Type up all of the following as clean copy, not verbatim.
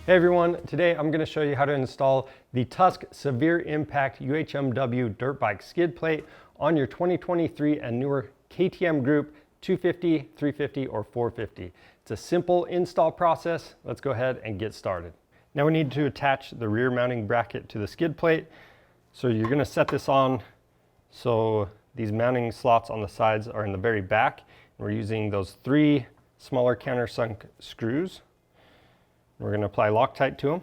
Hey everyone, today I'm going to show you how to install the Tusk Severe Impact UHMW dirt bike skid plate on your 2023 and newer KTM Group 250, 350, or 450. It's a simple install process. Let's go ahead and get started. Now we need to attach the rear mounting bracket to the skid plate. So you're going to set this on so these mounting slots on the sides are in the very back. We're using those 3 smaller countersunk screws. We're going to apply Loctite to them.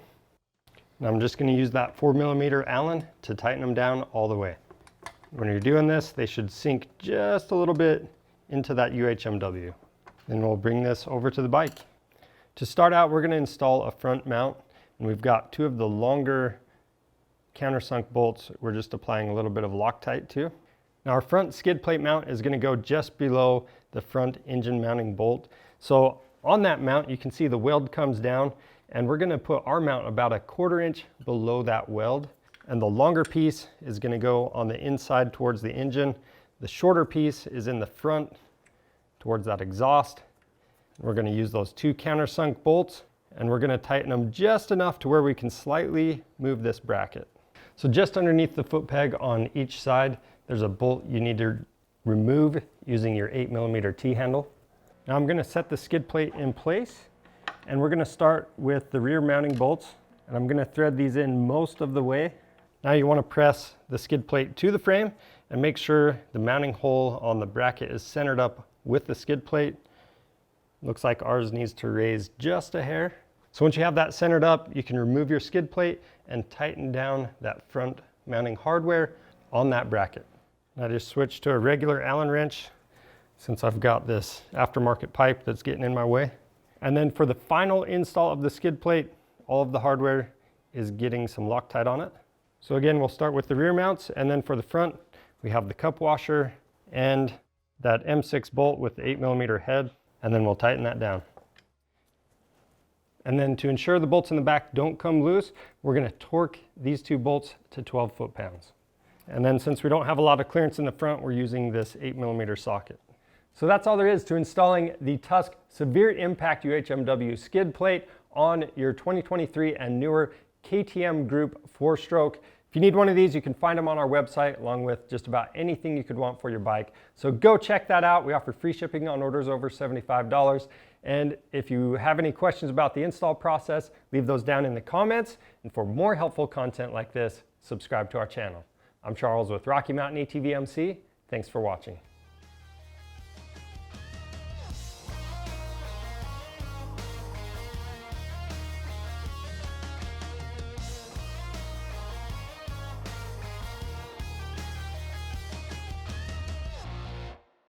And I'm just going to use that 4mm Allen to tighten them down all the way. When you're doing this, they should sink just a little bit into that UHMW. Then we'll bring this over to the bike. To start out, we're going to install a front mount, and we've got 2 of the longer countersunk bolts we're just applying a little bit of Loctite to. Now our front skid plate mount is going to go just below the front engine mounting bolt. So on that mount, you can see the weld comes down, and we're going to put our mount about 1/4 inch below that weld. And the longer piece is going to go on the inside towards the engine. The shorter piece is in the front towards that exhaust. We're going to use those 2 countersunk bolts, and we're going to tighten them just enough to where we can slightly move this bracket. So just underneath the foot peg on each side, there's a bolt you need to remove using your 8mm T-handle. Now I'm going to set the skid plate in place, and we're going to start with the rear mounting bolts, and I'm going to thread these in most of the way. Now you want to press the skid plate to the frame and make sure the mounting hole on the bracket is centered up with the skid plate. Looks like ours needs to raise just a hair. So once you have that centered up, you can remove your skid plate and tighten down that front mounting hardware on that bracket. Now just switch to a regular Allen wrench, since I've got this aftermarket pipe that's getting in my way. And then for the final install of the skid plate, all of the hardware is getting some Loctite on it. So again, we'll start with the rear mounts, and then for the front, we have the cup washer and that M6 bolt with the 8mm head, and then we'll tighten that down. And then to ensure the bolts in the back don't come loose, we're going to torque these 2 bolts to 12 foot-pounds. And then since we don't have a lot of clearance in the front, we're using this 8mm socket. So that's all there is to installing the Tusk Severe Impact UHMW skid plate on your 2023 and newer KTM Group 4-stroke. If you need one of these, you can find them on our website along with just about anything you could want for your bike. So go check that out. We offer free shipping on orders over $75. And if you have any questions about the install process, leave those down in the comments. And for more helpful content like this, subscribe to our channel. I'm Charles with Rocky Mountain ATV MC. Thanks for watching.